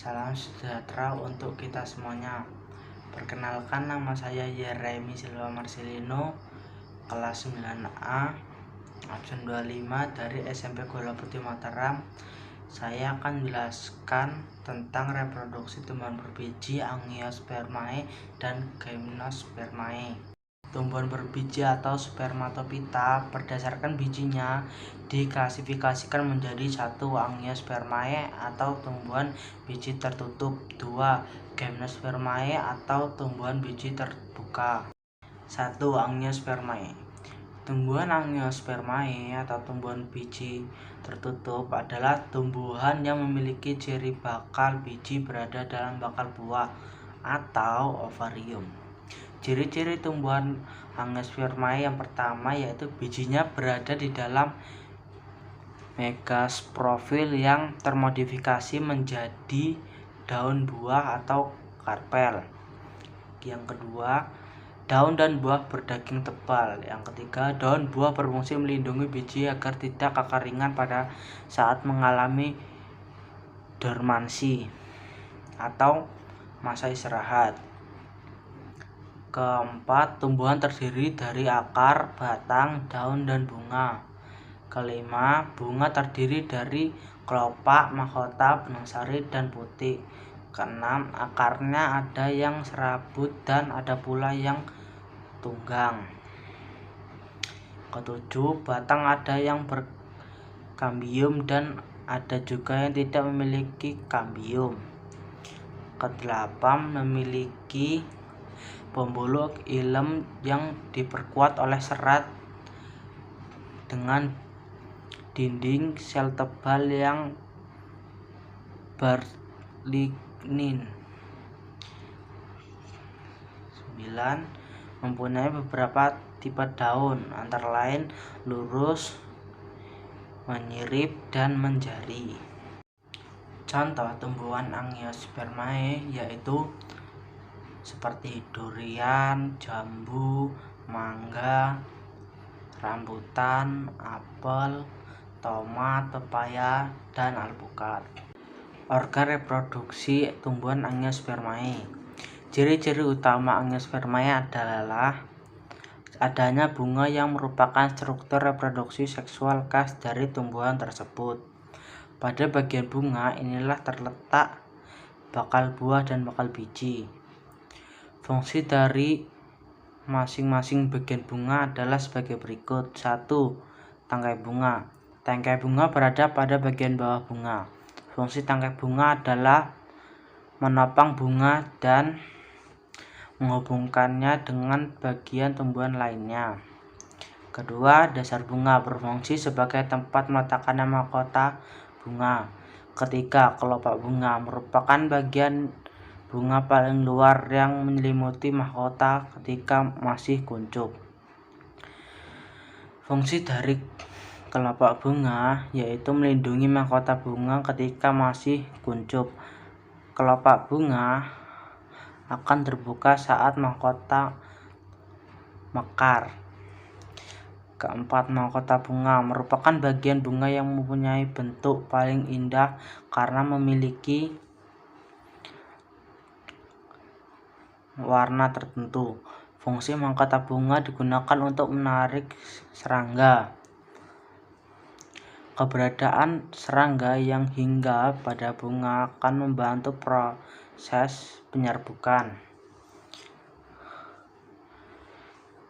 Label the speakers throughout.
Speaker 1: Salam sejahtera untuk kita semuanya. Perkenalkan, nama saya Yeremi Silva Marcelino, kelas 9A, absen 25 dari SMP Gola Putih Mataram. Saya akan menjelaskan tentang reproduksi tumbuhan berbiji Angiospermae dan Gymnospermae. Tumbuhan berbiji atau spermatopita berdasarkan bijinya diklasifikasikan menjadi 1. Angiospermae atau tumbuhan biji tertutup, 2. Gymnospermae atau tumbuhan biji terbuka. 1. Angiospermae. Tumbuhan Angiospermae atau tumbuhan biji tertutup adalah tumbuhan yang memiliki ciri bakal biji berada dalam bakal buah atau ovarium. Ciri-ciri tumbuhan Angiospermae yang pertama yaitu bijinya berada di dalam megasporofil yang termodifikasi menjadi daun buah atau karpel. Yang kedua, daun dan buah berdaging tebal. Yang ketiga, daun buah berfungsi melindungi biji agar tidak kekeringan pada saat mengalami dormansi atau masa istirahat. Keempat, tumbuhan terdiri dari akar, batang, daun, dan bunga. Kelima, bunga terdiri dari kelopak, mahkota, benang sari, dan putik. Keenam, akarnya ada yang serabut dan ada pula yang tunggang. Ketujuh, batang ada yang berkambium dan ada juga yang tidak memiliki kambium. Kedelapan, memiliki pembuluh ilem yang diperkuat oleh serat dengan dinding sel tebal yang berlignin. 9. Mempunyai beberapa tipe daun, antara lain lurus, menyirip, dan menjari. Contoh tumbuhan Angiospermae yaitu seperti durian, jambu, mangga, rambutan, apel, tomat, pepaya, dan alpukat. Organ reproduksi tumbuhan Angiospermae. Ciri-ciri utama Angiospermae adalah adanya bunga yang merupakan struktur reproduksi seksual khas dari tumbuhan tersebut. Pada bagian bunga inilah terletak bakal buah dan bakal biji. Fungsi dari masing-masing bagian bunga adalah sebagai berikut. 1. Tangkai bunga. Tangkai bunga berada pada bagian bawah bunga. Fungsi tangkai bunga adalah menopang bunga dan menghubungkannya dengan bagian tumbuhan lainnya. Kedua, dasar bunga berfungsi sebagai tempat meletakkannya mahkota bunga. Ketiga, kelopak bunga merupakan bagian bunga paling luar yang menyelimuti mahkota ketika masih kuncup. Fungsi dari kelopak bunga yaitu melindungi mahkota bunga ketika masih kuncup. Kelopak bunga akan terbuka saat mahkota mekar. Keempat, mahkota bunga merupakan bagian bunga yang mempunyai bentuk paling indah karena memiliki warna tertentu. Fungsi mahkota bunga digunakan untuk menarik serangga. Keberadaan serangga yang hinggap pada bunga akan membantu proses penyerbukan.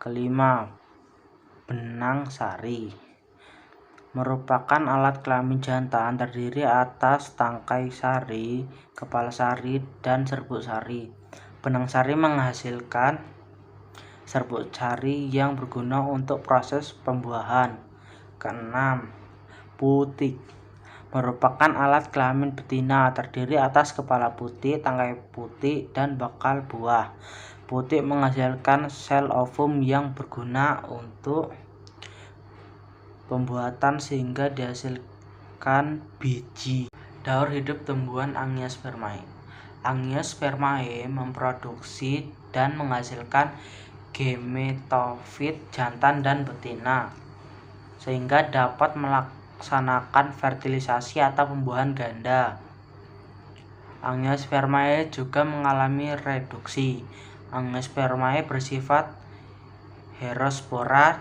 Speaker 1: Kelima, benang sari merupakan alat kelamin jantan terdiri atas tangkai sari, kepala sari, dan serbuk sari. Benang sari menghasilkan serbuk sari yang berguna untuk proses pembuahan. Keenam, putik merupakan alat kelamin betina terdiri atas kepala putik, tangkai putik, dan bakal buah. Putik menghasilkan sel ovum yang berguna untuk pembuatan sehingga dihasilkan biji. Daur hidup tumbuhan Angiospermae. Angiospermae memproduksi dan menghasilkan gametofit jantan dan betina sehingga dapat melaksanakan fertilisasi atau pembuahan ganda. Angiospermae juga mengalami reduksi. Angiospermae bersifat heterospora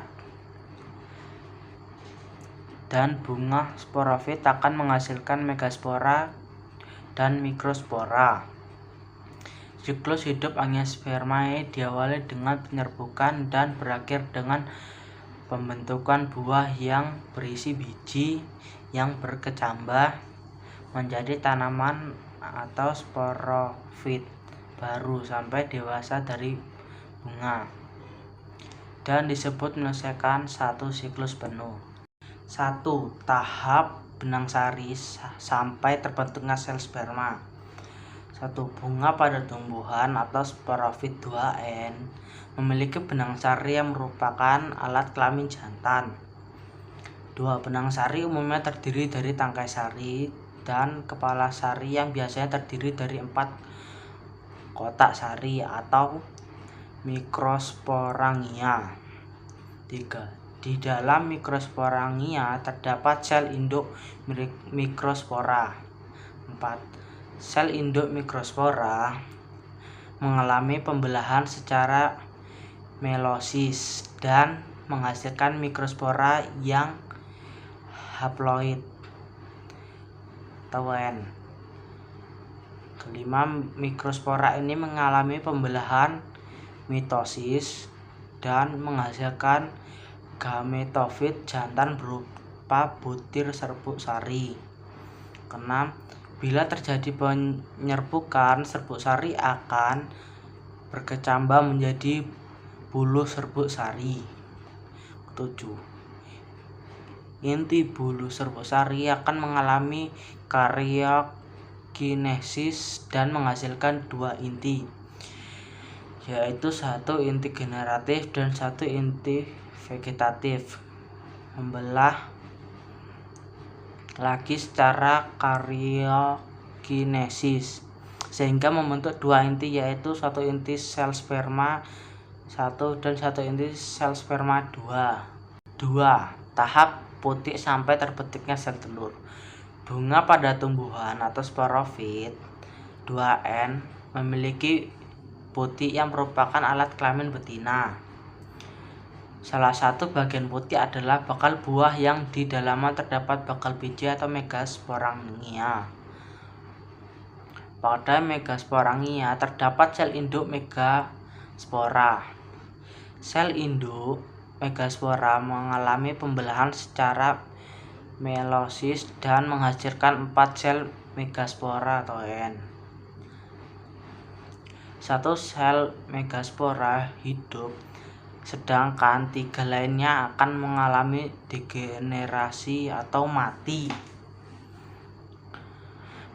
Speaker 1: dan bunga sporofit akan menghasilkan megaspora dan mikrospora. Siklus hidup Angiospermae diawali dengan penyerbukan dan berakhir dengan pembentukan buah yang berisi biji yang berkecambah menjadi tanaman atau sporofit baru sampai dewasa dari bunga, dan disebut menyelesaikan satu siklus penuh. 1. Tahap benang sari sampai terbentuknya sel sperma. 1. Bunga pada tumbuhan atau sporofit 2N memiliki benang sari yang merupakan alat kelamin jantan. 2. Benang sari umumnya terdiri dari tangkai sari dan kepala sari yang biasanya terdiri dari 4 kotak sari atau mikrosporangia. 3. Di dalam mikrosporangia terdapat sel induk mikrospora. 4. Sel induk mikrospora mengalami pembelahan secara meiosis dan menghasilkan mikrospora yang haploid atau N. Kelima, mikrospora ini mengalami pembelahan mitosis dan menghasilkan gametofit jantan berupa butir serbuk sari. Keenam, bila terjadi penyerbukan, serbuk sari akan berkecambah menjadi bulu serbuk sari. 7. Inti bulu serbuk sari akan mengalami karyokinesis dan menghasilkan 2 inti, yaitu 1 inti generatif dan 1 inti vegetatif. Membelah lagi secara karyokinesis sehingga membentuk 2 inti, yaitu 1 inti sel sperma 1 dan 1 inti sel sperma 2. 2. Tahap putik sampai terbentuknya sel telur. Bunga pada tumbuhan atau sporofit 2N memiliki putik yang merupakan alat kelamin betina. Salah satu bagian putik adalah bakal buah yang di dalamnya terdapat bakal biji atau megasporangia. Pada megasporangia terdapat sel induk megaspora. Sel induk megaspora mengalami pembelahan secara meiosis dan menghasilkan 4 sel megaspora atau N. 1 sel megaspora hidup, sedangkan 3 lainnya akan mengalami degenerasi atau mati.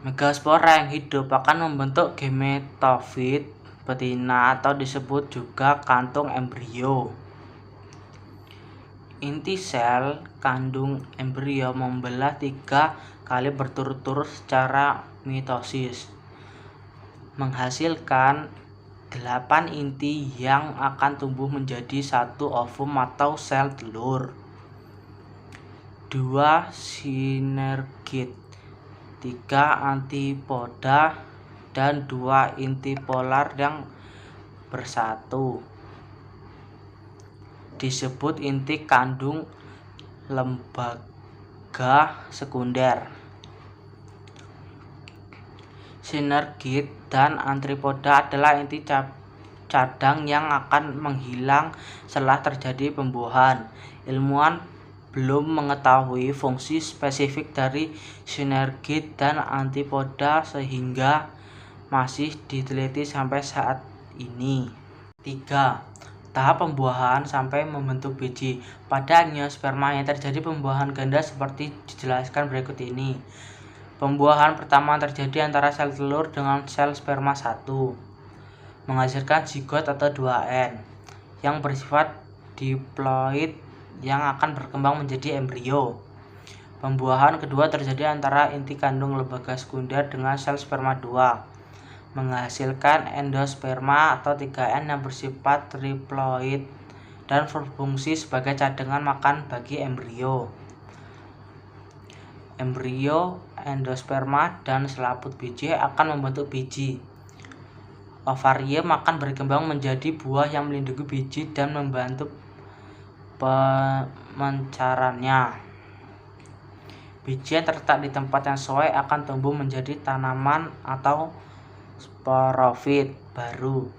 Speaker 1: Megaspora yang hidup akan membentuk gametofit betina atau disebut juga kantung embrio. Inti sel kandung embrio membelah 3 kali berturut-turut secara mitosis, menghasilkan 8 inti yang akan tumbuh menjadi 1 ovum atau sel telur, 2 sinergit, 3 antipoda, dan 2 inti polar yang bersatu, disebut inti kandung lembaga sekunder. Sinergit dan antipoda adalah inti cadang yang akan menghilang setelah terjadi pembuahan. Ilmuwan belum mengetahui fungsi spesifik dari sinergit dan antipoda sehingga masih diteliti sampai saat ini. 3. Tahap pembuahan sampai membentuk biji. Pada Angiospermae terjadi pembuahan ganda seperti dijelaskan berikut ini. Pembuahan pertama terjadi antara sel telur dengan sel sperma 1, menghasilkan zigot atau 2N yang bersifat diploid yang akan berkembang menjadi embrio. Pembuahan kedua terjadi antara inti kandung lembaga sekunder dengan sel sperma 2, menghasilkan endosperma atau 3N yang bersifat triploid dan berfungsi sebagai cadangan makan bagi embrio. Embrio endosperma dan selaput biji akan membentuk biji. Ovarium akan berkembang menjadi buah yang melindungi biji dan membantu pemencarannya. Biji yang terletak di tempat yang sesuai akan tumbuh menjadi tanaman atau sporofit baru.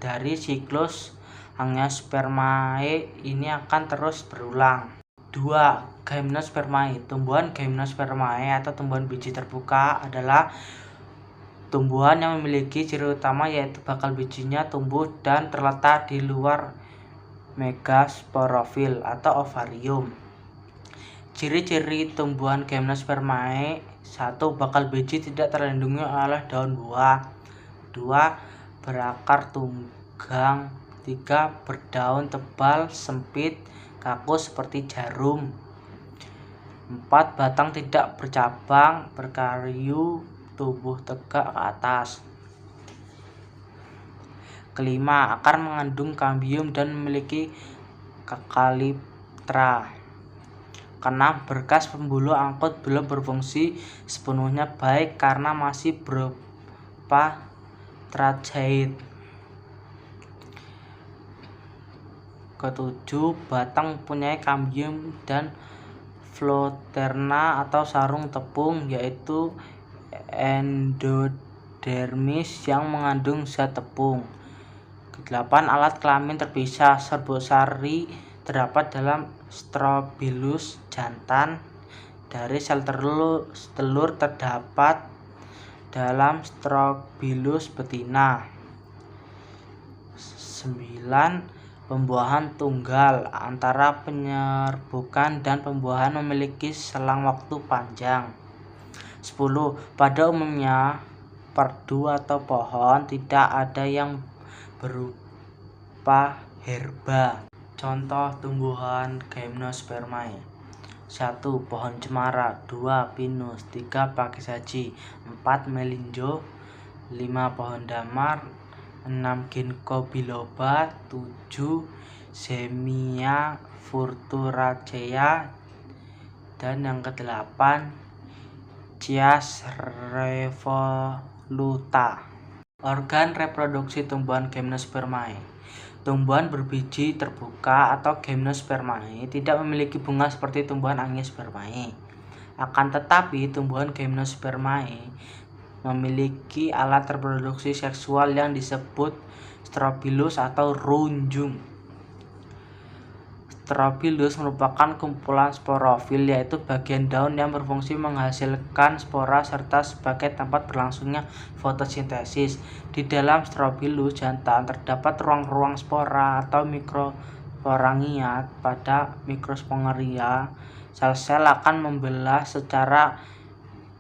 Speaker 1: Dari siklus Angiospermae ini akan terus berulang. 2. Gymnospermae. Tumbuhan Gymnospermae atau tumbuhan biji terbuka adalah tumbuhan yang memiliki ciri utama yaitu bakal bijinya tumbuh dan terletak di luar megasporofil atau ovarium. Ciri-ciri tumbuhan Gymnospermae: 1. Bakal biji tidak terlindungi oleh daun buah. 2. Berakar tunggang. 3. Berdaun tebal, sempit, kaku seperti jarum. 4. Batang tidak bercabang, berkayu, tumbuh tegak ke atas. Kelima, akar mengandung kambium dan memiliki kalyptra. Keenam, berkas pembuluh angkut belum berfungsi sepenuhnya baik karena masih berupa tracheit. Ketujuh, batang mempunyai kambium dan floterna atau sarung tepung, yaitu endodermis yang mengandung zat tepung. Kedelapan, alat kelamin terpisah. Serbuk sari terdapat dalam strobilus jantan. Dari sel telur terdapat dalam strobilus betina. 9. Pembuahan tunggal. Antara penyerbukan dan pembuahan memiliki selang waktu panjang. 10. Pada umumnya perdu atau pohon tidak ada yang berupa herba. Contoh tumbuhan Gymnospermae: 1. Pohon cemara. 2. pinus. 3. pakis saji. 4. melinjo. 5. pohon damar. 6. ginkgo biloba. 7. Zemia furturacea. Dan yang ke-8 Chias revoluta. Organ reproduksi tumbuhan Gymnospermae. Tumbuhan berbiji terbuka atau Gymnospermae tidak memiliki bunga seperti tumbuhan Angiospermae. Akan tetapi, tumbuhan Gymnospermae memiliki alat reproduksi seksual yang disebut strobilus atau runjung. Strobilus merupakan kumpulan sporofil, yaitu bagian daun yang berfungsi menghasilkan spora serta sebagai tempat berlangsungnya fotosintesis. Di dalam strobilus jantan terdapat ruang-ruang spora atau mikrosporangia. Pada mikrosporangia, sel-sel akan membelah secara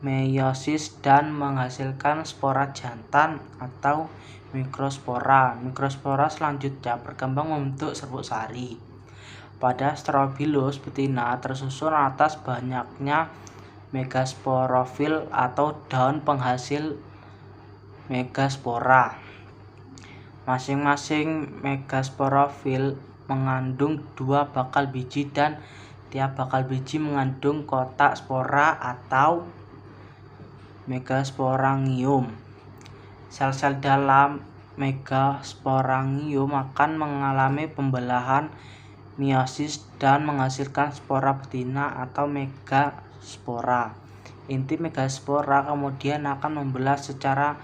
Speaker 1: meiosis dan menghasilkan spora jantan atau mikrospora. Mikrospora selanjutnya berkembang membentuk serbuk sari. Pada strobilus betina tersusun atas banyaknya megasporofil atau daun penghasil megaspora. Masing-masing megasporofil mengandung 2 bakal biji dan tiap bakal biji mengandung kotak spora atau megasporangium. Sel-sel dalam megasporangium akan mengalami pembelahan meiosis dan menghasilkan spora betina atau megaspora. Inti megaspora kemudian akan membelah secara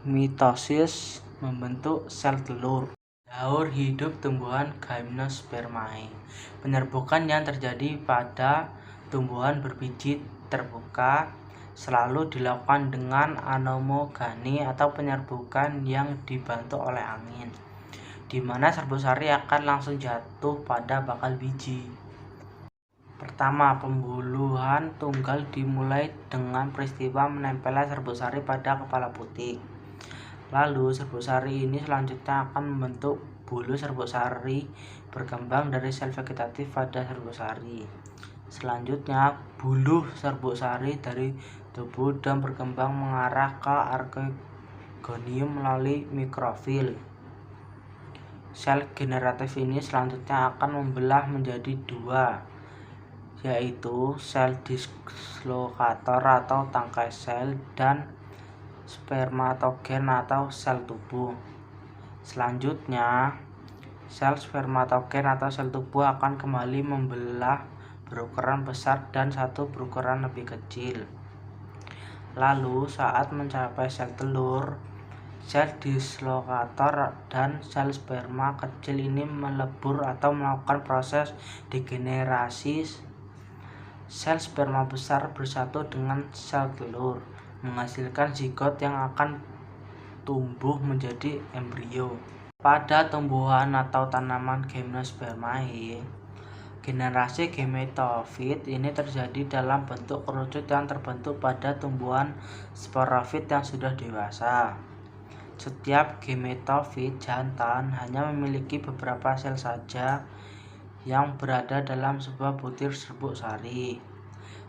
Speaker 1: mitosis membentuk sel telur. Daur hidup tumbuhan Gymnospermae. Penyerbukan yang terjadi pada tumbuhan berbiji terbuka selalu dilakukan dengan anomogani atau penyerbukan yang dibantu oleh angin, di mana serbuk sari akan langsung jatuh pada bakal biji. Pertama, pembuluhan tunggal dimulai dengan peristiwa menempelnya serbuk sari pada kepala putih. Lalu serbuk sari ini selanjutnya akan membentuk bulu serbuk sari berkembang dari sel vegetatif pada serbuk sari. Selanjutnya, bulu serbuk sari dari tubuh dan berkembang mengarah ke archegonium melalui mikrofil. Sel generatif ini selanjutnya akan membelah menjadi 2, yaitu sel dislokator atau tangkai sel dan spermatogen atau sel tubuh. Selanjutnya, sel spermatogen atau sel tubuh akan kembali membelah berukuran besar dan satu berukuran lebih kecil. Lalu saat mencapai sel telur, sel dislokator dan sel sperma kecil ini melebur atau melakukan proses degenerasi. Sel sperma besar bersatu dengan sel telur, menghasilkan zigot yang akan tumbuh menjadi embrio. Pada tumbuhan atau tanaman Gymnospermae, generasi gametofit ini terjadi dalam bentuk kerucut yang terbentuk pada tumbuhan sporofit yang sudah dewasa. Setiap gametofit jantan hanya memiliki beberapa sel saja yang berada dalam sebuah butir serbuk sari,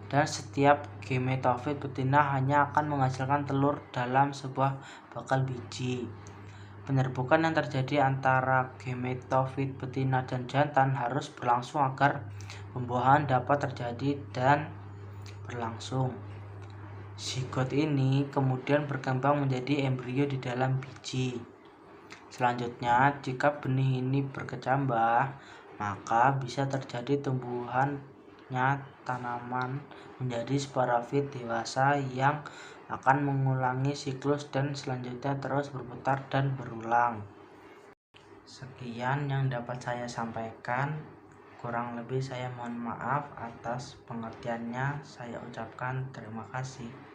Speaker 1: dan setiap gametofit betina hanya akan menghasilkan telur dalam sebuah bakal biji. Penyerbukan yang terjadi antara gametofit betina dan jantan harus berlangsung agar pembuahan dapat terjadi dan berlangsung. Zigot ini kemudian berkembang menjadi embrio di dalam biji. Selanjutnya, jika benih ini berkecambah, maka bisa terjadi tumbuhannya tanaman menjadi sporofit dewasa yang akan mengulangi siklus dan selanjutnya terus berputar dan berulang. Sekian yang dapat saya sampaikan. Kurang lebih saya mohon maaf atas pengertiannya. Saya ucapkan terima kasih.